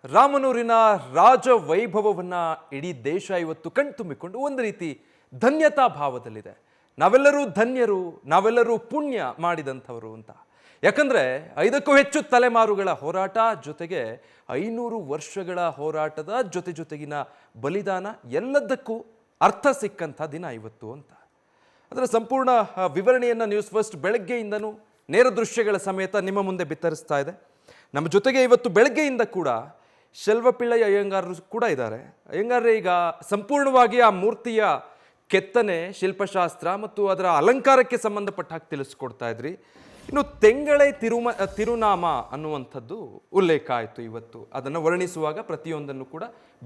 ರಾಮನೂರಿನ ರಾಜ ವೈಭವವನ್ನು ಇಡೀ ದೇಶ ಇವತ್ತು ಕಣ್ತುಂಬಿಕೊಂಡು ಒಂದು ರೀತಿ ಧನ್ಯತಾ ಭಾವದಲ್ಲಿದೆ. ನಾವೆಲ್ಲರೂ ಧನ್ಯರು, ನಾವೆಲ್ಲರೂ ಪುಣ್ಯ ಮಾಡಿದಂಥವರು ಅಂತ. ಯಾಕಂದರೆ 5ಕ್ಕೂ ಹೆಚ್ಚು ತಲೆಮಾರುಗಳ ಹೋರಾಟ ಜೊತೆಗೆ 500 ವರ್ಷಗಳ ಹೋರಾಟದ ಜೊತೆಗಿನ ಬಲಿದಾನ ಎಲ್ಲದಕ್ಕೂ ಅರ್ಥ ಸಿಕ್ಕಂಥ ದಿನ ಇವತ್ತು ಅಂತ. ಅದರ ಸಂಪೂರ್ಣ ವಿವರಣೆಯನ್ನು ನ್ಯೂಸ್ ಫಸ್ಟ್ ಬೆಳಗ್ಗೆಯಿಂದನೂ ನೇರ ದೃಶ್ಯಗಳ ಸಮೇತ ನಿಮ್ಮ ಮುಂದೆ ಬಿತ್ತರಿಸ್ತಾ ಇದೆ. ನಮ್ಮ ಜೊತೆಗೆ ಇವತ್ತು ಬೆಳಗ್ಗೆಯಿಂದ ಕೂಡ ಶೆಲ್ವಪಿಳ್ಳೈ ಅಯ್ಯಂಗಾರರು ಕೂಡ ಇದ್ದಾರೆ. ಅಯ್ಯಂಗಾರ್ರೆ, ಈಗ ಸಂಪೂರ್ಣವಾಗಿ ಆ ಮೂರ್ತಿಯ ಕೆತ್ತನೆ, ಶಿಲ್ಪಶಾಸ್ತ್ರ ಮತ್ತು ಅದರ ಅಲಂಕಾರಕ್ಕೆ ಸಂಬಂಧಪಟ್ಟ ಹಾಗೆ ತಿಳಿಸ್ಕೊಡ್ತಾ ಇದ್ರಿ. ಇನ್ನು ತೆಂಗಳೆ ತಿರುನಾಮ ಅನ್ನುವಂಥದ್ದು ಉಲ್ಲೇಖ ಆಯಿತು ಇವತ್ತು. ಅದನ್ನು ವರ್ಣಿಸುವಾಗ ಪ್ರತಿಯೊಂದನ್ನು ಕೂಡ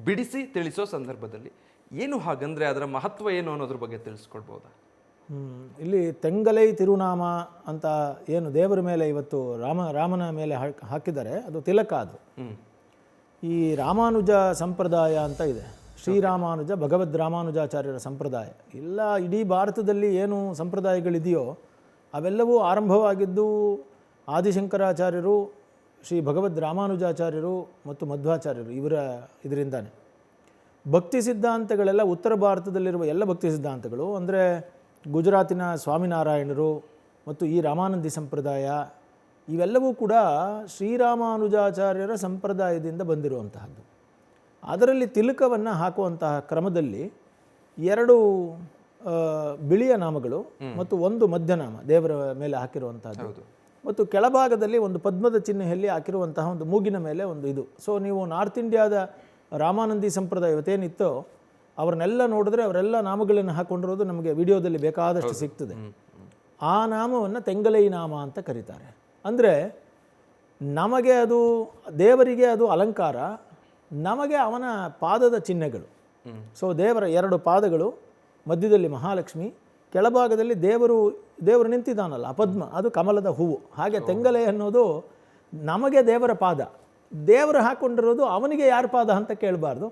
ಬಿಡಿಸಿ ತಿಳಿಸೋ ಸಂದರ್ಭದಲ್ಲಿ ಏನು ಹಾಗಂದ್ರೆ ಅದರ ಮಹತ್ವ ಏನು ಅನ್ನೋದ್ರ ಬಗ್ಗೆ ತಿಳಿಸ್ಕೊಡ್ಬೋದಾ? ಇಲ್ಲಿ ತೆಂಗಲೈ ತಿರುನಾಮ ಅಂತ ಏನು ದೇವರ ಮೇಲೆ ಇವತ್ತು ರಾಮನ ಮೇಲೆ ಹಾಕಿದ್ದಾರೆ, ಅದು ತಿಲಕ. ಅದು ಈ ರಾಮಾನುಜ ಸಂಪ್ರದಾಯ ಅಂತ ಇದೆ, ಶ್ರೀರಾಮಾನುಜ ಭಗವದ್ ರಾಮಾನುಜಾಚಾರ್ಯರ ಸಂಪ್ರದಾಯ. ಇಲ್ಲ, ಇಡೀ ಭಾರತದಲ್ಲಿ ಏನು ಸಂಪ್ರದಾಯಗಳಿದೆಯೋ ಅವೆಲ್ಲವೂ ಆರಂಭವಾಗಿದ್ದು ಆದಿಶಂಕರಾಚಾರ್ಯರು, ಶ್ರೀ ಭಗವದ್ ರಾಮಾನುಜಾಚಾರ್ಯರು ಮತ್ತು ಮಧ್ವಾಚಾರ್ಯರು ಇದರಿಂದಾನೆ. ಭಕ್ತಿ ಸಿದ್ಧಾಂತಗಳೆಲ್ಲ ಉತ್ತರ ಭಾರತದಲ್ಲಿರುವ ಎಲ್ಲ ಭಕ್ತಿ ಸಿದ್ಧಾಂತಗಳು ಅಂದರೆ ಗುಜರಾತಿನ ಸ್ವಾಮಿನಾರಾಯಣರು ಮತ್ತು ಈ ರಾಮಾನಂದಿ ಸಂಪ್ರದಾಯ ಇವೆಲ್ಲವೂ ಕೂಡ ಶ್ರೀರಾಮಾನುಜಾಚಾರ್ಯರ ಸಂಪ್ರದಾಯದಿಂದ ಬಂದಿರುವಂತಹದ್ದು. ಅದರಲ್ಲಿ ತಿಲಕವನ್ನು ಹಾಕುವಂತಹ ಕ್ರಮದಲ್ಲಿ 2 ಬಿಳಿಯ ನಾಮಗಳು ಮತ್ತು 1 ಮಧ್ಯನಾಮ ದೇವರ ಮೇಲೆ ಹಾಕಿರುವಂತಹದ್ದು, ಮತ್ತು ಕೆಳಭಾಗದಲ್ಲಿ ಒಂದು ಪದ್ಮದ ಚಿಹ್ನೆಯಲ್ಲಿ ಹಾಕಿರುವಂತಹ ಒಂದು ಮೂಗಿನ ಮೇಲೆ ಒಂದು ಇದು. ಸೊ ನೀವು ನಾರ್ತ್ ಇಂಡಿಯಾದ ರಾಮಾನಂದಿ ಸಂಪ್ರದಾಯ ಇವತ್ತೇನಿತ್ತೋ ಅವ್ರನ್ನೆಲ್ಲ ನೋಡಿದ್ರೆ ಅವರೆಲ್ಲ ನಾಮಗಳನ್ನು ಹಾಕೊಂಡಿರೋದು ನಮಗೆ ವಿಡಿಯೋದಲ್ಲಿ ಬೇಕಾದಷ್ಟು ಸಿಗ್ತದೆ. ಆ ನಾಮವನ್ನು ತೆಂಗಲೈ ನಾಮ ಅಂತ ಕರೀತಾರೆ. ಅಂದರೆ ನಮಗೆ ಅದು ದೇವರಿಗೆ ಅದು ಅಲಂಕಾರ, ನಮಗೆ ಅವನ ಪಾದದ ಚಿಹ್ನೆಗಳು. ಸೊ ದೇವರ 2 ಪಾದಗಳು, ಮಧ್ಯದಲ್ಲಿ ಮಹಾಲಕ್ಷ್ಮಿ, ಕೆಳಭಾಗದಲ್ಲಿ ದೇವರು ನಿಂತಿದ್ದಾನಲ್ಲ ಆ ಪದ್ಮ, ಅದು ಕಮಲದ ಹೂವು. ಹಾಗೆ ತೆಂಗಲೆ ಅನ್ನೋದು ನಮಗೆ ದೇವರ ಪಾದ, ದೇವರು ಹಾಕ್ಕೊಂಡಿರೋದು ಅವನಿಗೆ ಯಾರ ಪಾದ ಅಂತ ಕೇಳಬಾರ್ದು,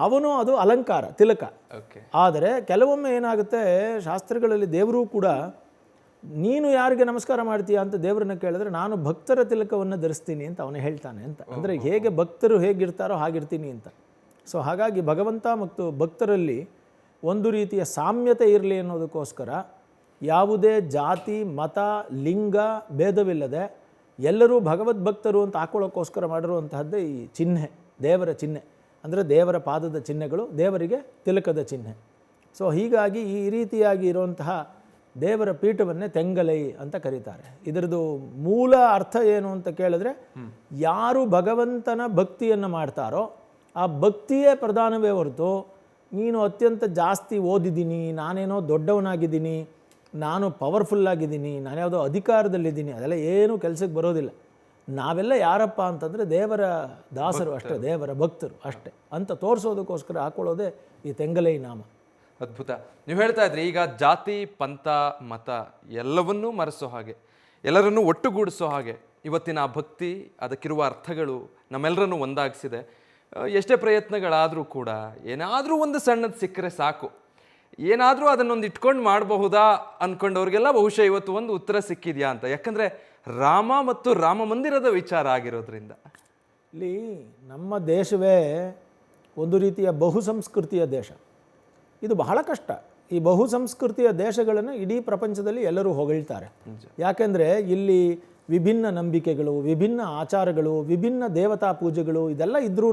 ಅವನು ಅದು ಅಲಂಕಾರ, ತಿಲಕ. ಆದರೆ ಕೆಲವೊಮ್ಮೆ ಏನಾಗುತ್ತೆ, ಶಾಸ್ತ್ರಗಳಲ್ಲಿ ದೇವರು ಕೂಡ ನೀನು ಯಾರಿಗೆ ನಮಸ್ಕಾರ ಮಾಡ್ತೀಯಾ ಅಂತ ದೇವರನ್ನ ಕೇಳಿದ್ರೆ ನಾನು ಭಕ್ತರ ತಿಲಕವನ್ನು ಧರಿಸ್ತೀನಿ ಅಂತ ಅವನು ಹೇಳ್ತಾನೆ ಅಂತ. ಅಂದರೆ ಹೇಗೆ ಭಕ್ತರು ಹೇಗಿರ್ತಾರೋ ಹಾಗಿರ್ತೀನಿ ಅಂತ. ಸೊ ಹಾಗಾಗಿ ಭಗವಂತ ಮತ್ತು ಭಕ್ತರಲ್ಲಿ ಒಂದು ರೀತಿಯ ಸಾಮ್ಯತೆ ಇರಲಿ ಅನ್ನೋದಕ್ಕೋಸ್ಕರ ಯಾವುದೇ ಜಾತಿ, ಮತ, ಲಿಂಗ ಭೇದವಿಲ್ಲದೆ ಎಲ್ಲರೂ ಭಗವದ್ಭಕ್ತರು ಅಂತ ಹಾಕೊಳ್ಳೋಕ್ಕೋಸ್ಕರ ಮಾಡಿರುವಂತಹದ್ದೇ ಈ ಚಿಹ್ನೆ, ದೇವರ ಚಿಹ್ನೆ. ಅಂದರೆ ದೇವರ ಪಾದದ ಚಿಹ್ನೆಗಳು, ದೇವರಿಗೆ ತಿಲಕದ ಚಿಹ್ನೆ. ಸೊ ಹೀಗಾಗಿ ಈ ರೀತಿಯಾಗಿ ಇರುವಂತಹ ದೇವರ ಪೀಠವನ್ನೇ ತೆಂಗಲೈ ಅಂತ ಕರೀತಾರೆ. ಇದರದು ಮೂಲ ಅರ್ಥ ಏನು ಅಂತ ಕೇಳಿದ್ರೆ, ಯಾರು ಭಗವಂತನ ಭಕ್ತಿಯನ್ನು ಮಾಡ್ತಾರೋ ಆ ಭಕ್ತಿಯೇ ಪ್ರಧಾನವೇ ಹೊರತು ನೀನು ಅತ್ಯಂತ ಜಾಸ್ತಿ ಓದಿದ್ದೀನಿ, ನಾನೇನೋ ದೊಡ್ಡವನಾಗಿದ್ದೀನಿ, ನಾನು ಪವರ್ಫುಲ್ಲಾಗಿದ್ದೀನಿ, ನಾನು ಯಾವುದೋ ಅಧಿಕಾರದಲ್ಲಿದ್ದೀನಿ, ಅದೆಲ್ಲ ಏನೂ ಕೆಲಸಕ್ಕೆ ಬರೋದಿಲ್ಲ. ನಾವೆಲ್ಲ ಯಾರಪ್ಪ ಅಂತಂದರೆ ದೇವರ ದಾಸರು ಅಷ್ಟೇ, ದೇವರ ಭಕ್ತರು ಅಷ್ಟೇ ಅಂತ ತೋರಿಸೋದಕ್ಕೋಸ್ಕರ ಹಾಕೊಳ್ಳೋದೇ ಈ ತೆಂಗಲೈ ನಾಮ. ಅದ್ಭುತ. ನೀವು ಹೇಳ್ತಾ ಇದ್ರಿ ಈಗ ಜಾತಿ, ಪಂಥ, ಮತ ಎಲ್ಲವನ್ನೂ ಮರೆಸೋ ಹಾಗೆ, ಎಲ್ಲರನ್ನೂ ಒಟ್ಟುಗೂಡಿಸೋ ಹಾಗೆ ಇವತ್ತಿನ ಆ ಭಕ್ತಿ, ಅದಕ್ಕಿರುವ ಅರ್ಥಗಳು ನಮ್ಮೆಲ್ಲರನ್ನೂ ಒಂದಾಗಿಸಿದೆ. ಎಷ್ಟೇ ಪ್ರಯತ್ನಗಳಾದರೂ ಕೂಡ ಏನಾದರೂ ಒಂದು ಸಣ್ಣದು ಸಿಕ್ಕರೆ ಸಾಕು, ಏನಾದರೂ ಅದನ್ನೊಂದು ಇಟ್ಕೊಂಡು ಮಾಡಬಹುದಾ ಅಂದ್ಕೊಂಡವ್ರಿಗೆಲ್ಲ ಬಹುಶಃ ಇವತ್ತು ಒಂದು ಉತ್ತರ ಸಿಕ್ಕಿದೆಯಾ ಅಂತ. ಯಾಕಂದರೆ ರಾಮ ಮತ್ತು ರಾಮ ಮಂದಿರದ ವಿಚಾರ ಆಗಿರೋದ್ರಿಂದ ಇಲ್ಲಿ ನಮ್ಮ ದೇಶವೇ ಒಂದು ರೀತಿಯ ಬಹುಸಂಸ್ಕೃತಿಯ ದೇಶ. ಇದು ಬಹಳ ಕಷ್ಟ. ಈ ಬಹುಸಂಸ್ಕೃತಿಯ ದೇಶಗಳನ್ನು ಇಡೀ ಪ್ರಪಂಚದಲ್ಲಿ ಎಲ್ಲರೂ ಹೊಗಳ್ತಾರೆ. ಯಾಕೆಂದರೆ ಇಲ್ಲಿ ವಿಭಿನ್ನ ನಂಬಿಕೆಗಳು, ವಿಭಿನ್ನ ಆಚಾರಗಳು, ವಿಭಿನ್ನ ದೇವತಾ ಪೂಜೆಗಳು ಇದೆಲ್ಲ ಇದ್ರೂ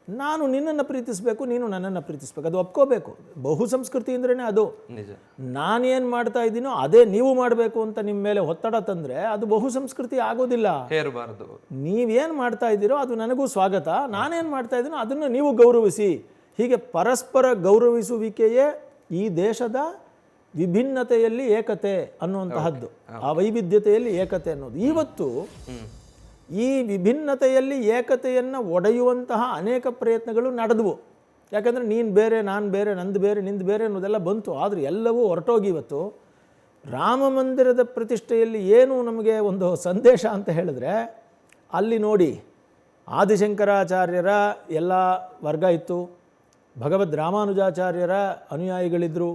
ನಾನು ನಿನ್ನನ್ನು ಪ್ರೀತಿಸಬೇಕು, ನೀನು ನನ್ನನ್ನು ಪ್ರೀತಿಸಬೇಕು, ಅದು ಒಪ್ಕೋಬೇಕು. ಬಹುಸಂಸ್ಕೃತಿ ಅಂದ್ರೇ ಅದು. ನಾನೇನು ಮಾಡ್ತಾ ಇದ್ದೀನೋ ಅದೇ ನೀವು ಮಾಡಬೇಕು ಅಂತ ನಿಮ್ಮ ಮೇಲೆ ಒತ್ತಡ ತಂದರೆ ಅದು ಬಹುಸಂಸ್ಕೃತಿ ಆಗೋದಿಲ್ಲ. ಹೇರಬಾರದು. ನೀವೇನು ಮಾಡ್ತಾ ಇದ್ದೀರೋ ಅದು ನನಗೂ ಸ್ವಾಗತ, ನಾನೇನು ಮಾಡ್ತಾ ಇದ್ದೀನೋ ಅದನ್ನು ನೀವು ಗೌರವಿಸಿ. ಹೀಗೆ ಪರಸ್ಪರ ಗೌರವಿಸುವಿಕೆಯೇ ಈ ದೇಶದ ವಿಭಿನ್ನತೆಯಲ್ಲಿ ಏಕತೆ ಅನ್ನುವಂತಹದ್ದು, ಆ ವೈವಿಧ್ಯತೆಯಲ್ಲಿ ಏಕತೆ ಅನ್ನೋದು. ಇವತ್ತು ಈ ವಿಭಿನ್ನತೆಯಲ್ಲಿ ಏಕತೆಯನ್ನು ಒಡೆಯುವಂತಹ ಅನೇಕ ಪ್ರಯತ್ನಗಳು ನಡೆದವು. ಯಾಕಂದರೆ ನೀನು ಬೇರೆ, ನಾನು ಬೇರೆ, ನಂದು ಬೇರೆ, ನಿಂದು ಬೇರೆ ಅನ್ನೋದೆಲ್ಲ ಬಂತು. ಆದರೆ ಎಲ್ಲವೂ ಹೊರಟೋಗಿ ಇವತ್ತು ರಾಮ ಮಂದಿರದ ಪ್ರತಿಷ್ಠೆಯಲ್ಲಿ ಏನು ನಮಗೆ ಒಂದು ಸಂದೇಶ ಅಂತ ಹೇಳಿದ್ರೆ, ಅಲ್ಲಿ ನೋಡಿ ಆದಿಶಂಕರಾಚಾರ್ಯರ ಎಲ್ಲ ವರ್ಗ ಇತ್ತು, ಭಗವದ್ ರಾಮಾನುಜಾಚಾರ್ಯರ ಅನುಯಾಯಿಗಳಿದ್ದರು,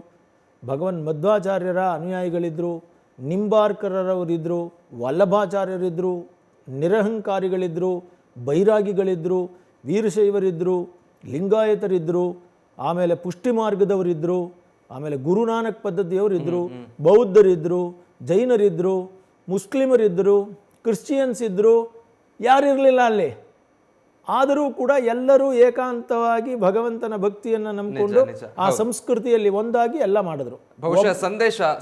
ಭಗವನ್ ಮಧ್ವಾಚಾರ್ಯರ ಅನುಯಾಯಿಗಳಿದ್ದರು, ನಿಂಬಾರ್ಕರವರಿದ್ದರು, ವಲ್ಲಭಾಚಾರ್ಯರಿದ್ದರು, ನಿರಹಂಕಾರಿಗಳಿದ್ದರು, ಬೈರಾಗಿಗಳಿದ್ದರು, ವೀರಶೈವರಿದ್ದರು, ಲಿಂಗಾಯತರಿದ್ದರು, ಆಮೇಲೆ ಪುಷ್ಟಿ ಮಾರ್ಗದವರಿದ್ದರು, ಆಮೇಲೆ ಗುರುನಾನಕ್ ಪದ್ಧತಿಯವರಿದ್ದರು, ಬೌದ್ಧರಿದ್ದರು, ಜೈನರಿದ್ದರು, ಮುಸ್ಲಿಮರಿದ್ದರು, ಕ್ರಿಶ್ಚಿಯನ್ಸ್ ಇದ್ದರು, ಯಾರಿರಲಿಲ್ಲ ಅಲ್ಲಿ. ಆದರೂ ಕೂಡ ಎಲ್ಲರೂ ಏಕಾಂತವಾಗಿ ಭಗವಂತನ ಭಕ್ತಿಯನ್ನು ನಂಬಿಕೊಂಡು ಆ ಸಂಸ್ಕೃತಿಯಲ್ಲಿ ಒಂದಾಗಿ ಎಲ್ಲ ಮಾಡಿದ್ರು. ಬಹುಶಃ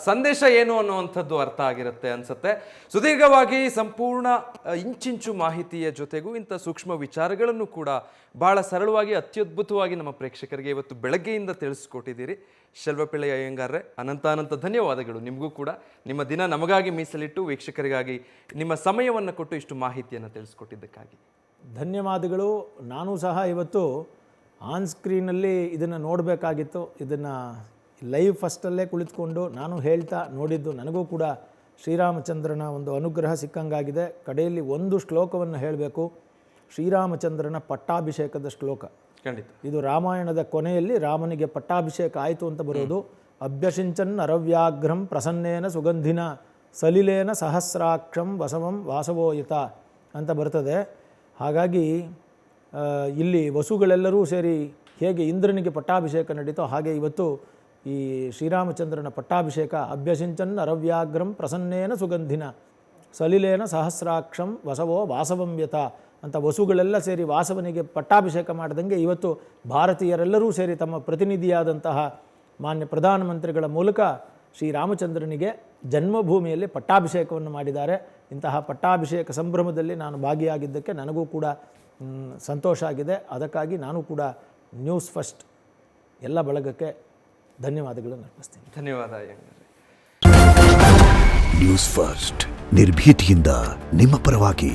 ಸಂದೇಶ ಏನು ಅನ್ನುವಂಥದ್ದು ಅರ್ಥ ಆಗಿರುತ್ತೆ ಅನ್ಸುತ್ತೆ. ಸುದೀರ್ಘವಾಗಿ ಸಂಪೂರ್ಣ ಇಂಚಿಂಚು ಮಾಹಿತಿಯ ಜೊತೆಗೂ ಇಂಥ ಸೂಕ್ಷ್ಮ ವಿಚಾರಗಳನ್ನು ಕೂಡ ಬಹಳ ಸರಳವಾಗಿ ಅತ್ಯದ್ಭುತವಾಗಿ ನಮ್ಮ ಪ್ರೇಕ್ಷಕರಿಗೆ ಇವತ್ತು ಬೆಳಗ್ಗೆಯಿಂದ ತಿಳಿಸ್ಕೊಟ್ಟಿದ್ದೀರಿ. ಶೆಲ್ವಪಿಳ್ಳೈ ಅಯ್ಯಂಗಾರ್ರೆ, ಅನಂತ ಧನ್ಯವಾದಗಳು. ನಿಮಗೂ ಕೂಡ ನಿಮ್ಮ ದಿನ ನಮಗಾಗಿ ಮೀಸಲಿಟ್ಟು ವೀಕ್ಷಕರಿಗಾಗಿ ನಿಮ್ಮ ಸಮಯವನ್ನು ಕೊಟ್ಟು ಇಷ್ಟು ಮಾಹಿತಿಯನ್ನು ತಿಳಿಸ್ಕೊಟ್ಟಿದ್ದಕ್ಕಾಗಿ ಧನ್ಯವಾದಗಳು. ನಾನು ಸಹ ಇವತ್ತು ಆನ್ ಸ್ಕ್ರೀನಲ್ಲಿ ಇದನ್ನು ನೋಡಬೇಕಾಗಿತ್ತು. ಇದನ್ನು ಲೈವ್ ಫಸ್ಟಲ್ಲೇ ಕುಳಿತುಕೊಂಡು ನಾನು ಹೇಳ್ತಾ ನೋಡಿದ್ದು ನನಗೂ ಕೂಡ ಶ್ರೀರಾಮಚಂದ್ರನ ಒಂದು ಅನುಗ್ರಹ ಸಿಕ್ಕಂಗಾಗಿದೆ. ಕಡೆಯಲ್ಲಿ ಒಂದು ಶ್ಲೋಕವನ್ನು ಹೇಳಬೇಕು, ಶ್ರೀರಾಮಚಂದ್ರನ ಪಟ್ಟಾಭಿಷೇಕದ ಶ್ಲೋಕ. ಖಂಡಿತ ಇದು ರಾಮಾಯಣದ ಕೊನೆಯಲ್ಲಿ ರಾಮನಿಗೆ ಪಟ್ಟಾಭಿಷೇಕ ಆಯಿತು ಅಂತ ಬರೋದು. ಅಭ್ಯಸಿಂಚನ್ ಅರವ್ಯಾಘ್ರಂ ಪ್ರಸನ್ನೇನ ಸುಗಂಧಿನ ಸಲಿಲೇನ ಸಹಸ್ರಾಕ್ಷಂ ವಸವಂ ವಾಸವೋಯುತ ಅಂತ ಬರ್ತದೆ. ಹಾಗಾಗಿ ಇಲ್ಲಿ ವಸುಗಳೆಲ್ಲರೂ ಸೇರಿ ಹೇಗೆ ಇಂದ್ರನಿಗೆ ಪಟ್ಟಾಭಿಷೇಕ ನಡೀತೋ ಹಾಗೆ ಇವತ್ತು ಈ ಶ್ರೀರಾಮಚಂದ್ರನ ಪಟ್ಟಾಭಿಷೇಕ. ಅಭ್ಯಸಿಂಚನ್ ಅರವ್ಯಾಘ್ರಂ ಪ್ರಸನ್ನೇನ ಸುಗಂಧಿನ ಸಲಿಲೇನ ಸಹಸ್ರಾಕ್ಷಂ ವಸವೋ ವಾಸವಂಯತ ಅಂತ ವಸುಗಳೆಲ್ಲ ಸೇರಿ ವಾಸವನಿಗೆ ಪಟ್ಟಾಭಿಷೇಕ ಮಾಡಿದಂಗೆ ಇವತ್ತು ಭಾರತೀಯರೆಲ್ಲರೂ ಸೇರಿ ತಮ್ಮ ಪ್ರತಿನಿಧಿಯಾದಂತಹ ಮಾನ್ಯ ಪ್ರಧಾನಮಂತ್ರಿಗಳ ಮೂಲಕ ಶ್ರೀರಾಮಚಂದ್ರನಿಗೆ ಜನ್ಮಭೂಮಿಯಲ್ಲಿ ಪಟ್ಟಾಭಿಷೇಕವನ್ನು ಮಾಡಿದ್ದಾರೆ. ಇಂತಹ ಪಟ್ಟಾಭಿಷೇಕ ಸಂಭ್ರಮದಲ್ಲಿ ನಾನು ಭಾಗಿಯಾಗಿದ್ದಕ್ಕೆ ನನಗೂ ಕೂಡ ಸಂತೋಷ ಆಗಿದೆ. ಅದಕ್ಕಾಗಿ ನಾನು ಕೂಡ ನ್ಯೂಸ್ ಫಸ್ಟ್ ಎಲ್ಲ ಬಳಗಕ್ಕೆ ಧನ್ಯವಾದಗಳನ್ನು ಅರ್ಪಿಸ್ತೀನಿ. ಧನ್ಯವಾದ ಅಯ್ಯಂಗಾರ್ರೆ. ನ್ಯೂಸ್ ಫಸ್ಟ್ ನಿರ್ಭೀತಿಯಿಂದ ನಿಮ್ಮ ಪರವಾಗಿ.